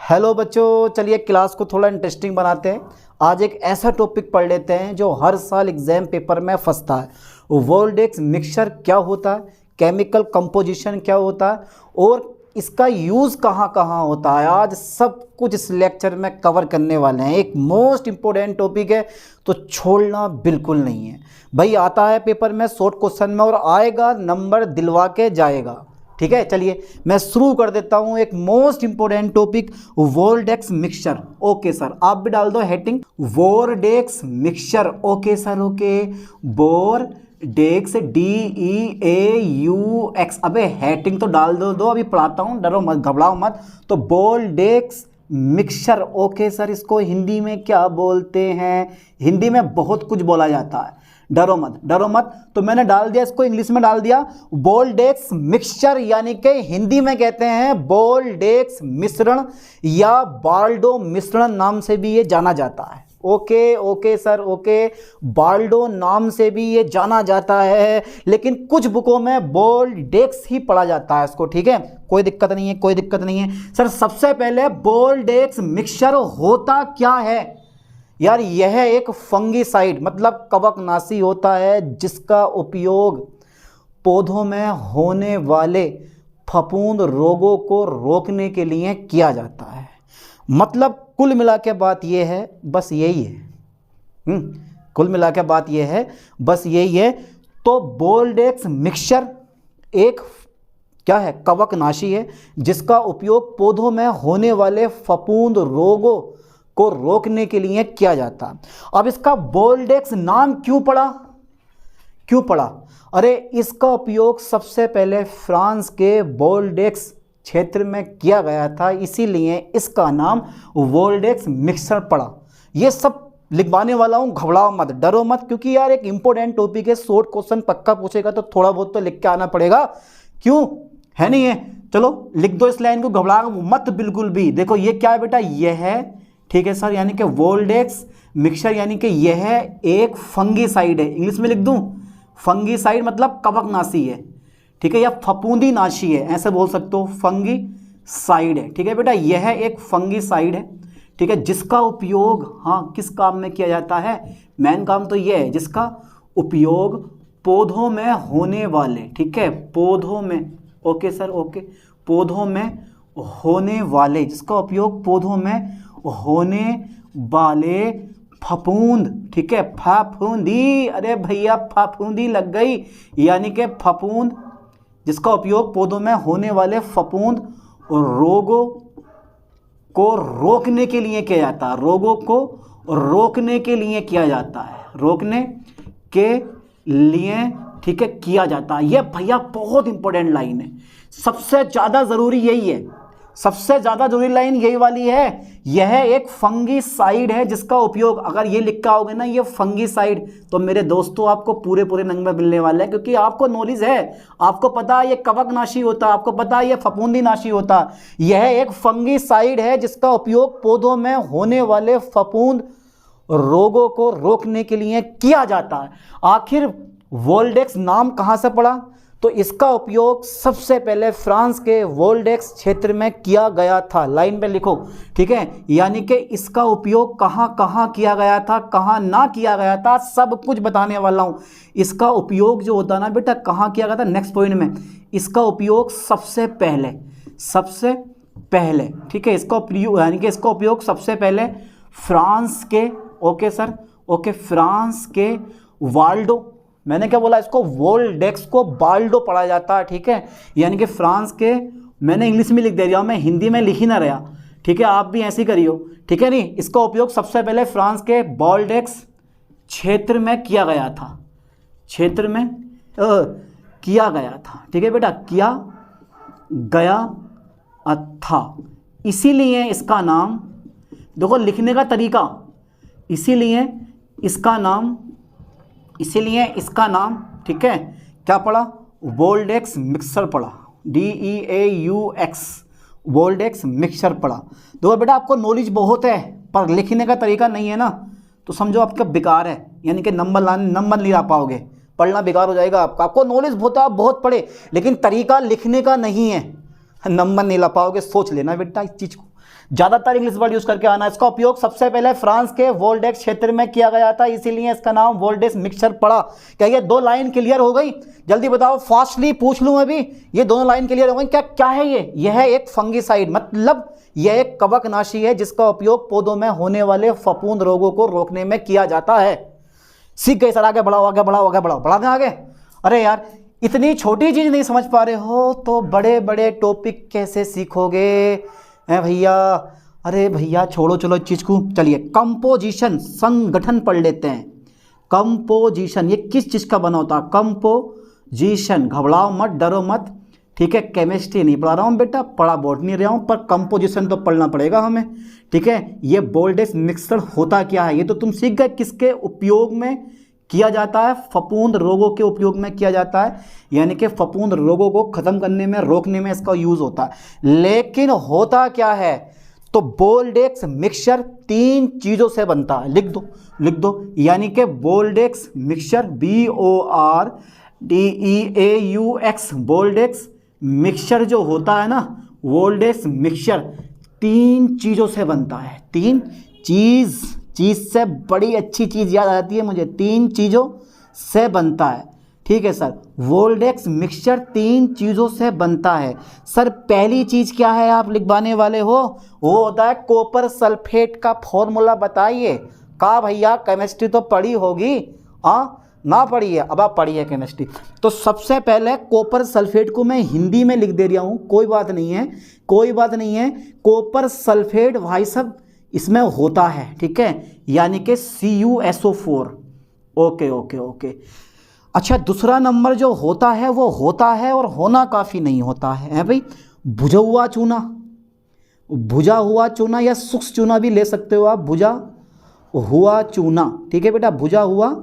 Hello बच्चों, चलिए class को थोड़ा इंटरेस्टिंग बनाते हैं। आज एक ऐसा टॉपिक पढ़ लेते हैं जो हर साल एग्जाम पेपर में फंसता है। वोल्डेक्स मिक्सचर क्या होता है, केमिकल कंपोजिशन क्या होता है और इसका यूज़ कहाँ कहाँ होता है। आज सब कुछ इस लेक्चर में कवर करने वाले हैं। एक मोस्ट इम्पोर्टेंट टॉपिक है तो छोड़ना बिल्कुल नहीं है भाई। आता है पेपर में शॉर्ट क्वेश्चन में और आएगा, नंबर दिलवा के जाएगा। ठीक है, चलिए मैं शुरू कर देता हूं। एक most important topic Bordeaux mixture. Okay sir, आप भी डाल दो heading Bordeaux mixture. Okay sir, okay. Bordeaux DEAUX। अबे हेडिंग तो डाल दो अभी पढ़ाता हूं, डरो मत, घबराओ मत। तो वोल्डेक्स मिक्सचर। ओके सर, इसको हिंदी में क्या बोलते हैं? हिंदी में बहुत कुछ बोला जाता है, डरो मत डरो मत। तो मैंने डाल दिया, इसको इंग्लिश में डाल दिया वोल्डेक्स मिक्सचर, यानी कि हिंदी में कहते हैं वोल्डेक्स मिश्रण या बाल्डो मिश्रण नाम से भी ये जाना जाता है। Okay okay sir, okay. Baldo नाम से भी ये जाना जाता है, लेकिन कुछ बुकों में वोल्डेक्स ही पढ़ा जाता है इसको। ठीक है, कोई दिक्कत नहीं है, कोई दिक्कत नहीं है सर। सबसे पहले वोल्डेक्स मिक्सचर होता क्या है यार? यह एक फंगीसाइड मतलब कवकनाशी होता है जिसका उपयोग पौधों में होने वाले फफूंद रोगों को रोकने के लिए किया जाता है। मतलब कुल मिला के बात यह है, बस यही है। कुल मिला के बात यह है, बस यही है। तो वोल्डेक्स मिक्सचर एक क्या है? कवकनाशी है जिसका उपयोग पौधों में होने वाले फफूंद रोगों को रोकने के लिए किया जाता। अब इसका वोल्डेक्स नाम क्यों पड़ा? अरे इसका उपयोग सबसे पहले फ्रांस के वोल्डेक्स क्षेत्र में किया गया था, इसीलिए इसका नाम वोल्डेक्स मिक्सचर पड़ा। ये सब लिखवाने वाला हूं, घबराओ मत, डरो मत, क्योंकि यार एक इंपॉर्टेंट टॉपिक है। शॉर्ट क्वेश्चन पक्का पूछेगा तो थोड़ा बहुत तो लिख के आना पड़ेगा, क्यों है नहीं है? चलो लिख दो इस लाइन को, घबराओ मत बिल्कुल भी। देखो ये क्या है बेटा, यह है, ठीक है सर, यानी कि वोल्डेक्स मिक्सचर यानी कि यह एक फंगीसाइड है। इंग्लिश में लिख दूं, फंगीसाइड मतलब कवकनाशी है, ठीक है, या फफूंदी नाशी है, ऐसे बोल सकते हो, फंगीसाइड है। ठीक है बेटा, यह एक फंगीसाइड है, ठीक है, जिसका उपयोग किस काम में किया जाता है? मेन काम तो यह है जिसका उपयोग पौधों में होने वाले, ठीक है, पौधों में, ओके सर, ओके, पौधों में होने वाले, जिसका उपयोग पौधों में होने वाले फफूंद, ठीक है, फफूंदी, अरे भैया फफूंदी लग गई, यानी कि फफूंद, जिसका उपयोग पौधों में होने वाले फफूंद रोगों को रोकने के लिए किया जाता है। रोगों को रोकने के लिए किया जाता है, रोकने के लिए, ठीक है, किया जाता है। यह भैया बहुत इंपॉर्टेंट लाइन है, सबसे ज़्यादा ज़रूरी यही है, सबसे ज़्यादा जरूरी लाइन यही वाली है। यह एक फंगीसाइड है जिसका उपयोग, अगर ये लिखा होगा ना ये फंगीसाइड, तो मेरे दोस्तों आपको पूरे नंबर मिलने वाले हैं, क्योंकि आपको नॉलेज है, आपको पता है ये कवकनाशी होता है, आपको पता है ये फफूंदी नाशी होता है। यह एक फंगीसाइड है जिसका उपयोग पौधों में होने वाले फफूंद रोगों को रोकने के लिए किया जाता है। आखिर वोल्डेक्स नाम कहाँ से पड़ा? तो इसका उपयोग सबसे पहले फ्रांस के वोल्डेक्स क्षेत्र में किया गया था। लाइन पे लिखो, ठीक है, यानी कि इसका उपयोग कहाँ कहाँ किया गया था, कहाँ ना किया गया था, सब कुछ बताने वाला हूँ। इसका उपयोग जो होता है ना बेटा, कहाँ किया गया था, नेक्स्ट पॉइंट में। इसका उपयोग सबसे पहले, ठीक है, इसका उपयोग यानी कि इसका उपयोग सबसे पहले फ्रांस के, ओके सर, ओके, फ्रांस के वाल्डो, मैंने क्या बोला, इसको वोल्डेक्स को बाल्डो पढ़ा जाता है, ठीक है, यानी कि फ्रांस के, मैंने इंग्लिश में लिख दे रहा हूँ, मैं हिंदी में लिख ही ना रहा, ठीक है, आप भी ऐसे ही करियो, ठीक है नहीं। इसका उपयोग सबसे पहले फ्रांस के वोल्डेक्स क्षेत्र में किया गया था, क्षेत्र में किया गया था, ठीक है बेटा, किया गया था। इसीलिए इसका नाम, देखो लिखने का तरीका, इसीलिए इसका नाम, ठीक है, क्या पड़ा? वोल्डेक्स मिक्सचर पड़ा, DEAUX, वोल्डेक्स मिक्सचर पड़ा। देखो बेटा आपको नॉलेज बहुत है पर लिखने का तरीका नहीं है ना, तो समझो आपका बेकार है, यानी कि नंबर नहीं ला पाओगे, पढ़ना बेकार हो जाएगा आपका। आपको नॉलेज बहुत है, आप बहुत पढ़े, लेकिन तरीका लिखने का नहीं है, नंबर नहीं ला पाओगे, सोच लेना बेटा इस चीज़ को। ज्यादातर इंग्लिश वर्ड यूज करके आना। इसका उपयोग सबसे पहले फ्रांस के वोल्डेक्स क्षेत्र में किया गया था, इसीलिए इसका नाम वोल्डेक्स मिक्सचर पड़ा। क्या ये 2 लाइन क्लियर हो गई? जल्दी बताओ, फास्टली पूछ लूं अभी, ये दोनों लाइन क्लियर हो गई? क्या क्या है ये? यह है एक फंगिसाइड, मतलब यह एक कवकनाशी है जिसका उपयोग पौधों में होने वाले फफूंद रोगों को रोकने में किया जाता है। सीख गए सर? आगे बढ़ाओ आगे बढ़ाओ आगे बढ़ाओ, बढ़ा दें आगे। अरे यार, इतनी छोटी चीज नहीं समझ पा रहे हो तो बड़े बड़े टॉपिक कैसे सीखोगे हैं भैया? अरे भैया छोड़ो, चलो इस चीज को। चलिए, कंपोजिशन, संगठन पढ़ लेते हैं। कंपोजिशन ये किस चीज का बना होता है? कंपोजिशन, घबराओ मत, डरो मत, ठीक है। केमिस्ट्री नहीं पढ़ा रहा हूँ बेटा, पढ़ा बॉटनी रहा हूँ, पर कंपोजिशन तो पढ़ना पड़ेगा हमें, ठीक है। ये वोल्डेक्स मिक्सचर होता क्या है ये तो तुम सीख गए। किसके उपयोग में किया जाता है? फफूंद रोगों के उपयोग में किया जाता है, यानी कि फफूंद रोगों को खत्म करने में, रोकने में इसका यूज होता है। लेकिन होता क्या है? तो वोल्डेक्स मिक्सचर 3 चीजों से बनता है। लिख दो लिख दो, यानी कि वोल्डेक्स मिक्सचर, BORDEAUX, वोल्डेक्स मिक्सचर जो होता है ना, वोल्डेक्स मिक्सचर 3 चीजों से बनता है। 3 चीज से बड़ी अच्छी चीज याद आती है मुझे, 3 चीजों से बनता है, ठीक है सर। वोल्डेक्स मिक्सचर 3 चीजों से बनता है। सर पहली चीज क्या है आप लिखवाने वाले हो? वो होता है कॉपर सल्फेट का फॉर्मूला बताइए। का भैया केमिस्ट्री तो पढ़ी होगी, हाँ ना पढ़ी है? अब आप पढ़ी है केमिस्ट्री। तो सबसे पहले कॉपर सल्फेट को मैं हिंदी में लिख दे रहा हूँ, कोई बात नहीं है, कोई बात नहीं है। कॉपर सल्फेट भाई साहब इसमें होता है, ठीक है, यानी कि CuSO4। Okay okay okay. अच्छा, दूसरा नंबर जो होता है वो होता है, और होना काफ़ी नहीं होता है भाई, भुजा हुआ चूना। भुजा हुआ चूना या शुष्क चूना भी ले सकते हो आप, भुजा हुआ चूना, ठीक है बेटा, भुजा हुआ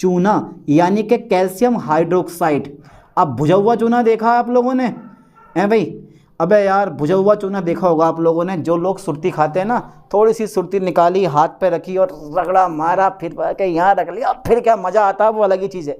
चूना, यानी कि कैल्शियम हाइड्रोक्साइड। अब भुजा हुआ चूना देखा आप लोगों ने हैं भाई? अबे यार, भुजा हुआ चूना देखा होगा आप लोगों ने। जो लोग सुरती खाते हैं ना, थोड़ी सी सुरती निकाली, हाथ पे रखी और रगड़ा मारा, फिर के यहाँ रख लिया, फिर क्या मज़ा आता है, वो अलग ही चीज़ है,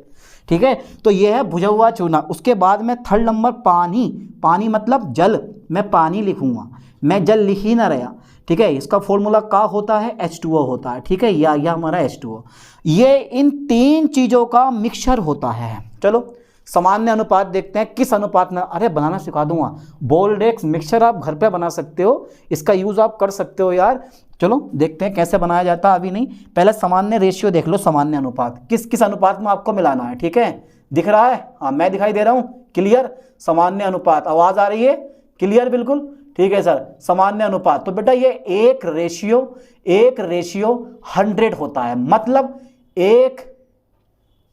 ठीक है। तो ये है भुजा हुआ चूना। उसके बाद में 3rd नंबर पानी। पानी मतलब जल, मैं पानी लिखूंगा, मैं जल लिख ही ना रहा, ठीक है। इसका फॉर्मूला का होता है? H2O होता है, ठीक है, या हमारा H2O। ये इन 3 चीज़ों का मिक्सचर होता है। चलो सामान्य अनुपात देखते हैं, किस अनुपात में। अरे बनाना सिखा दूंगा, वोल्डेक्स मिक्सचर आप घर पे बना सकते हो, इसका यूज़ आप कर सकते हो यार। चलो देखते हैं कैसे बनाया जाता है, अभी नहीं, पहले सामान्य रेशियो देख लो, सामान्य अनुपात किस किस अनुपात में आपको मिलाना है, ठीक है। दिख रहा है? हाँ मैं दिखाई दे रहा हूँ, क्लियर। सामान्य अनुपात, आवाज़ आ रही है? क्लियर बिल्कुल, ठीक है सर। सामान्य अनुपात, तो बेटा ये 1:100 होता है, मतलब 1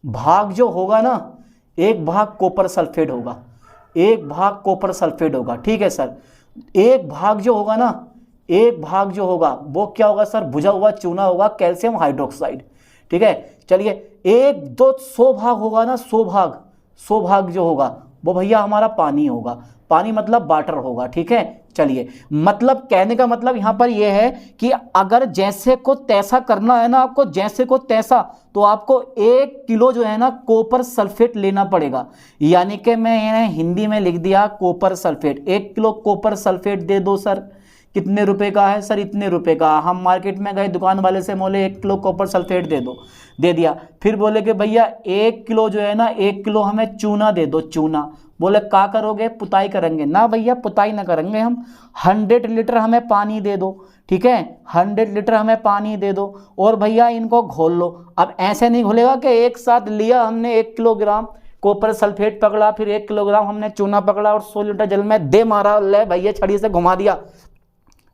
भाग जो होगा ना, 1 भाग कॉपर सल्फेट होगा, 1 भाग कॉपर सल्फेट होगा, ठीक है सर। 1 भाग जो होगा ना, 1 भाग जो होगा वो क्या होगा सर? भुजा हुआ चूना होगा, कैल्शियम हाइड्रोक्साइड, ठीक है। चलिए 1/200 भाग होगा ना, 100 भाग जो होगा वो भैया हमारा पानी होगा। पानी मतलब वाटर होगा, ठीक है। चलिए, मतलब कहने का मतलब यहाँ पर यह है कि अगर जैसे को तैसा करना है ना आपको, जैसे को तैसा, तो आपको 1 किलो जो है ना कॉपर सल्फेट लेना पड़ेगा। यानी कि मैं हिंदी में लिख दिया copper sulphate, 1 kilo copper sulphate दे दो सर। कितने रुपए का है सर? इतने रुपए का। हम मार्केट में गए, दुकान वाले से बोले 1 किलो कॉपर सल्फेट दे दो, दे दिया। फिर बोले कि भैया 1 किलो जो है ना, 1 किलो हमें चूना दे दो, चूना। बोले क्या करोगे? पुताई करेंगे ना भैया, पुताई ना करेंगे हम, 100 लीटर हमें पानी दे दो, ठीक है, 100 लीटर हमें पानी दे दो, और भैया इनको घोल लो। अब ऐसे नहीं घोलेगा कि एक साथ लिया हमने 1 किलोग्राम कॉपर सल्फेट पकड़ा, फिर 1 किलोग्राम हमने चूना पकड़ा और 100 लीटर जल में दे मारा, ले भैया छड़ी से घुमा दिया,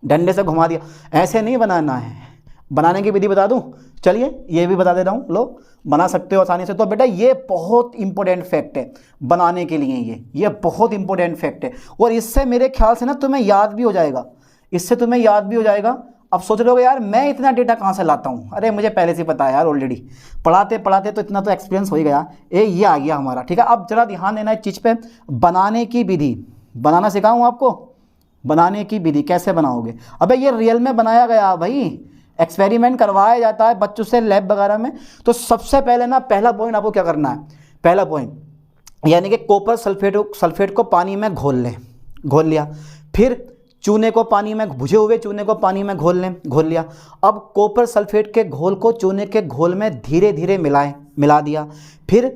डंडे से घुमा दिया। ऐसे नहीं बनाना है। बनाने की विधि बता दूं? चलिए ये भी बता दे रहा हूँ, लो बना सकते हो आसानी से। तो बेटा ये बहुत इंपॉर्टेंट फैक्ट है बनाने के लिए, ये बहुत इंपॉर्टेंट फैक्ट है, और इससे मेरे ख्याल से ना तुम्हें याद भी हो जाएगा, इससे तुम्हें याद भी हो जाएगा। अब सोच रहे हो यार मैं इतना डेटा कहाँ से लाता हूँ? अरे मुझे पहले से पता है यार, ऑलरेडी पढ़ाते पढ़ाते तो इतना तो एक्सपीरियंस हो ही गया। ये आ गया हमारा, ठीक है। अब जरा ध्यान देना इस चीज़ पे, बनाने की विधि, बनाना सिखाऊँ आपको, बनाने की विधि कैसे बनाओगे। अबे ये रियल में बनाया गया भाई, एक्सपेरिमेंट करवाया जाता है बच्चों से लैब वगैरह में। तो सबसे पहले ना पहला पॉइंट आपको क्या करना है, पहला पॉइंट यानी कि कॉपर सल्फेट को पानी में घोल लें, घोल लिया। फिर चूने को पानी में, भुजे हुए चूने को पानी में घोल लिया। अब कॉपर सल्फेट के घोल को चूने के घोल में धीरे धीरे मिला दिया। फिर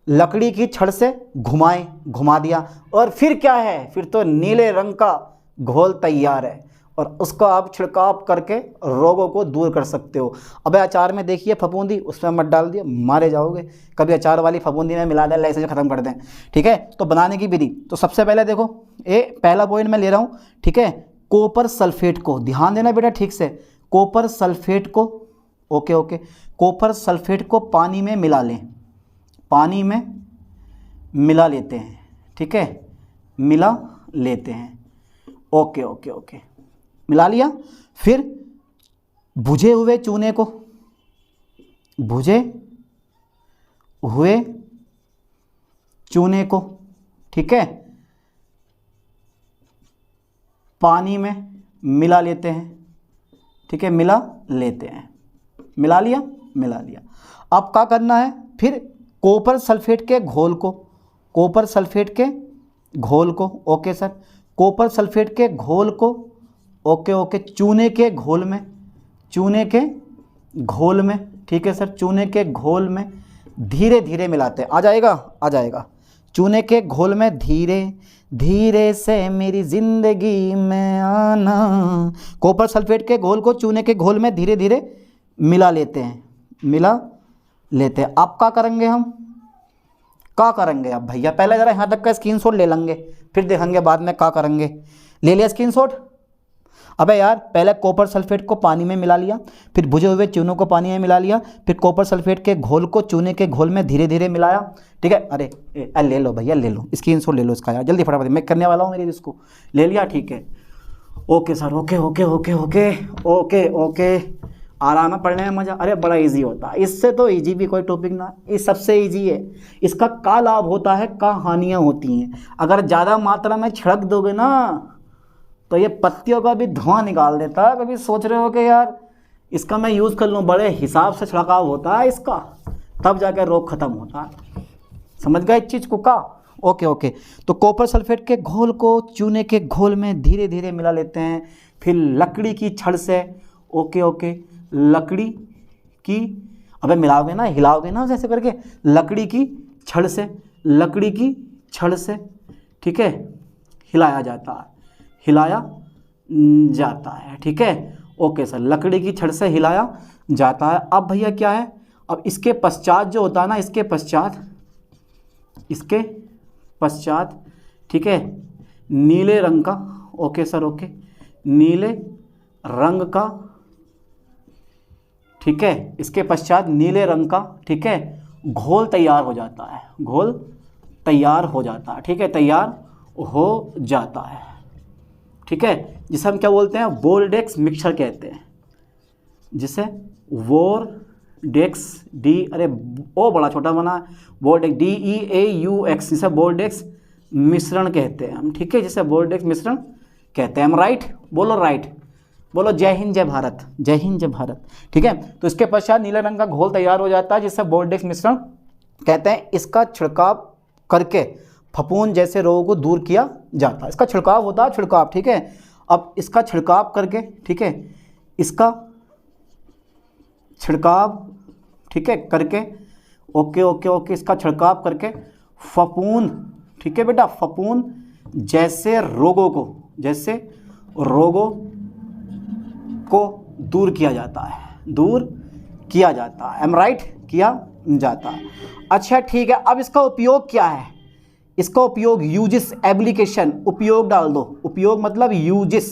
लकड़ी की छड़ से घुमा दिया, और फिर क्या है, फिर तो नीले रंग का घोल तैयार है, और उसको आप छिड़काव करके रोगों को दूर कर सकते हो। अबे अचार में देखिए फफूंदी, उसमें मत डाल दिए, मारे जाओगे। कभी अचार वाली फफूंदी में मिला दें, लाइसेंस ख़त्म कर दें। ठीक है, तो बनाने की विधि, तो सबसे पहले देखो, पहला पॉइंट मैं ले रहा हूँ। ठीक है, कॉपर सल्फेट को, ध्यान देना बेटा ठीक से, कॉपर सल्फेट को, ओके, कॉपर सल्फेट को पानी में मिला लें, पानी में मिला लेते हैं। ठीक है, मिला लेते हैं, ओके, मिला लिया। फिर भुजे हुए चूने को, भुजे हुए चूने को, ठीक है, पानी में मिला लेते हैं। ठीक है, मिला लेते हैं, मिला लिया। अब क्या करना है, फिर कॉपर सल्फेट के घोल को, कॉपर सल्फेट के घोल को, ओके सर, कॉपर सल्फेट के घोल को, ओके, चूने के घोल में, चूने के घोल में, ठीक है सर, चूने के घोल में धीरे धीरे मिलाते हैं। आ जाएगा। चूने के घोल में धीरे धीरे से मेरी ज़िंदगी में आना। कॉपर सल्फेट के घोल को चूने के घोल में धीरे धीरे मिला लेते हैं। अब क्या करेंगे हम, अब भैया पहले ज़रा यहाँ तक का स्क्रीनशॉट ले लेंगे, फिर देखेंगे बाद में क्या करेंगे। ले लिया स्क्रीनशॉट। अबे यार, पहले कॉपर सल्फेट को पानी में मिला लिया, फिर भुजे हुए चूनों को पानी में मिला लिया, फिर कॉपर सल्फेट के घोल को चूने के घोल में धीरे धीरे मिलाया। ठीक है, अरे ले लो भैया, ले लो स्क्रीनशॉट, ले लो इसका यार, जल्दी फटाफट, मैं करने वाला हूँ मेरी, इसको ले लिया। ठीक है, ओके सर, ओके। आराम है, पढ़ने में मज़ा, अरे बड़ा इजी होता है, इससे तो इजी भी कोई टॉपिक ना, ये सबसे इजी है। इसका क्या लाभ होता है, क्या हानियाँ होती हैं। अगर ज़्यादा मात्रा में छिड़क दोगे ना तो ये पत्तियों का भी धुआं निकाल देता है। कभी सोच रहे हो कि यार इसका मैं यूज़ कर लूँ, बड़े हिसाब से छिड़काव होता है इसका, तब जाकर रोग ख़त्म होता है। समझ गए इस चीज़ को का, ओके। तो कॉपर सल्फेट के घोल को चूने के घोल में धीरे धीरे मिला लेते हैं। फिर लकड़ी की छड़ से, ओके, लकड़ी की, अबे मिलाओगे ना, हिलाओगे ना जैसे करके, लकड़ी की छड़ से, ठीक है, हिलाया जाता है। ठीक है, ओके सर, लकड़ी की छड़ से हिलाया जाता है। अब भैया क्या है, अब इसके पश्चात जो होता है ना, इसके पश्चात, ठीक है, नीले रंग का, ओके सर, ओके, नीले रंग का, ठीक है, इसके पश्चात नीले रंग का, ठीक है, घोल तैयार हो जाता है। ठीक है, तैयार हो जाता है। ठीक है, जिसे हम क्या बोलते हैं, बोल्डेक्स मिक्सचर कहते हैं, जिसे बोल्डेक्स, अरे ओ बड़ा छोटा बना, बोल्डेक्स, DEAUX, जिसे बोल्डेक्स मिश्रण कहते हैं हम। ठीक है, जिसे बोल्डेक्स मिश्रण कहते हैं हम। राइट बोलो, जय हिंद जय भारत। ठीक है, तो इसके पश्चात नीले रंग का घोल तैयार हो जाता है, जिसे बोल्डेक्स मिश्रण कहते हैं। इसका छिड़काव करके फफूंद जैसे रोगों को दूर किया जाता है। इसका छिड़काव होता है, छिड़काव। ठीक है, अब इसका छिड़काव करके, ठीक है, इसका छिड़काव, ठीक है, करके, ओके, इसका छिड़काव करके फफूंद, ठीक है बेटा, फफूंद जैसे रोगों को दूर किया जाता है। एम राइट, किया जाता है। अच्छा ठीक है, अब इसका उपयोग क्या है, इसका उपयोग यूजिस, एप्लीकेशन, उपयोग डाल दो, उपयोग मतलब यूजिस,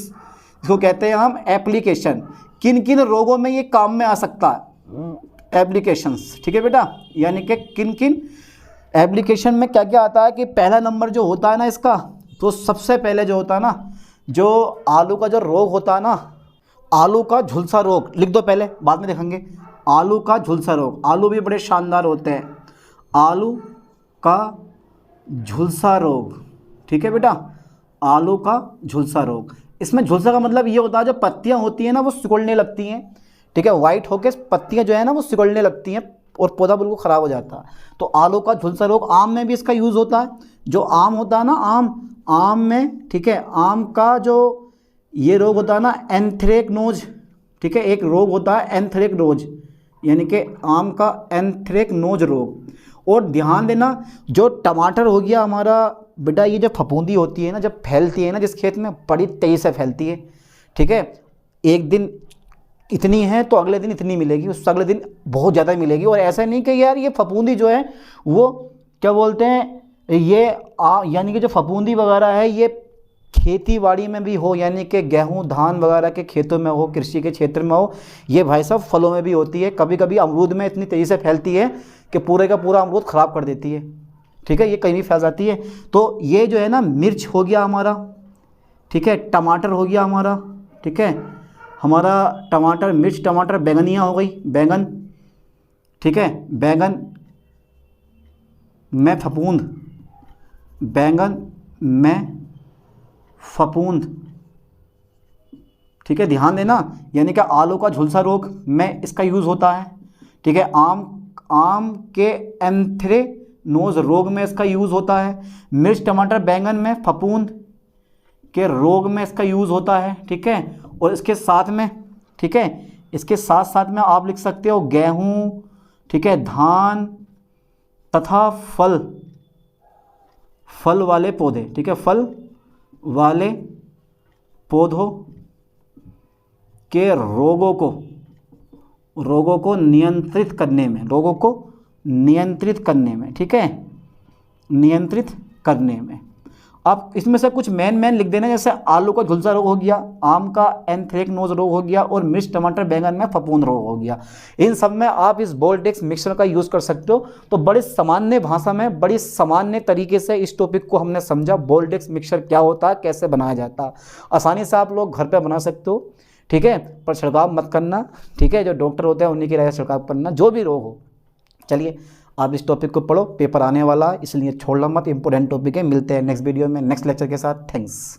इसको कहते हैं हम एप्लीकेशन। किन किन रोगों में ये काम में आ सकता है, एप्लीकेशंस। ठीक है बेटा, यानी कि किन किन एप्लीकेशन में क्या क्या आता है, कि पहला नंबर जो होता है ना इसका, तो सबसे पहले जो होता है ना, जो आलू का जो रोग होता है ना, आलू का झुलसा रोग, लिख दो पहले, बाद में देखेंगे। आलू का झुलसा रोग, आलू भी बड़े शानदार होते हैं, आलू का झुलसा रोग। ठीक है बेटा, आलू का झुलसा रोग, इसमें झुलसा का मतलब ये होता है जो पत्तियां होती हैं ना वो सिकुड़ने लगती हैं। ठीक है, वाइट होके पत्तियां जो है ना वो सिकुड़ने लगती हैं और पौधा बिल्कुल ख़राब हो जाता है। तो आलू का झुलसा रोग, आम में भी इसका यूज़ होता है। जो आम होता है ना, आम में, ठीक है, आम का जो ये रोग होता है ना एंथ्रेक्नोज, ठीक है, एक रोग होता है एंथ्रेक्नोज, यानी कि आम का एंथ्रेक्नोज रोग। और ध्यान देना, जो टमाटर हो गया हमारा बेटा, ये जो फफूंदी होती है ना, जब फैलती है ना जिस खेत में, बड़ी तेज़ी से फैलती है, ठीक है। एक दिन इतनी है तो अगले दिन इतनी मिलेगी, उससे अगले दिन बहुत ज़्यादा मिलेगी। और ऐसा नहीं कि यार ये फफूंदी जो है वो क्या बोलते हैं, ये यानी कि जो फफूंदी वगैरह है ये खेती बाड़ी में भी हो, यानी कि गेहूं धान वगैरह के खेतों में हो, कृषि के क्षेत्र में हो, ये भाई साहब फलों में भी होती है। कभी कभी अमरूद में इतनी तेज़ी से फैलती है कि पूरे का पूरा अमरूद ख़राब कर देती है, ठीक है, ये कहीं भी फैल जाती है। तो ये जो है ना मिर्च हो गया हमारा, ठीक है, टमाटर हो गया हमारा, ठीक है, हमारा टमाटर, मिर्च, टमाटर, बैंगनिया हो गई, बैंगन, ठीक है, बैंगन में फफूंद, बैंगन में फफूंद, ठीक है, ध्यान देना, यानी कि आलू का झुलसा रोग में इसका यूज़ होता है, ठीक है, आम के एंथ्रेक्नोज रोग में इसका यूज़ होता है, मिर्च, टमाटर, बैंगन में फफूंद के रोग में इसका यूज़ होता है, ठीक है। और इसके साथ में, ठीक है, इसके साथ साथ में आप लिख सकते हो गेहूं, ठीक है, धान तथा फल वाले पौधे, ठीक है, फल वाले पौधों के रोगों को नियंत्रित करने में, रोगों को नियंत्रित करने में, ठीक है, नियंत्रित करने में। अब इसमें से कुछ मेन लिख देना, जैसे आलू का झुलसा रोग हो गया, आम का एंथ्रेक्नोज रोग हो गया, और मिर्च, टमाटर, बैंगन में फफूंद रोग हो गया। इन सब में आप इस बोल्टेक्स मिक्सचर का यूज़ कर सकते हो। तो बड़ी सामान्य भाषा में, बड़ी सामान्य तरीके से इस टॉपिक को हमने समझा, बोल्टेक्स मिक्सचर क्या होता है, कैसे बनाया जाता है। आसानी से आप लोग घर पर बना सकते हो, ठीक है, पर छिड़काव मत करना, ठीक है, जो डॉक्टर होते हैं उन्हीं की राय से छिड़काव करना, जो भी रोग हो। चलिए आप इस टॉपिक को पढ़ो, पेपर आने वाला है, इसलिए छोड़ना मत, इंपॉर्टेंट टॉपिक है। मिलते हैं नेक्स्ट वीडियो में नेक्स्ट लेक्चर के साथ। थैंक्स।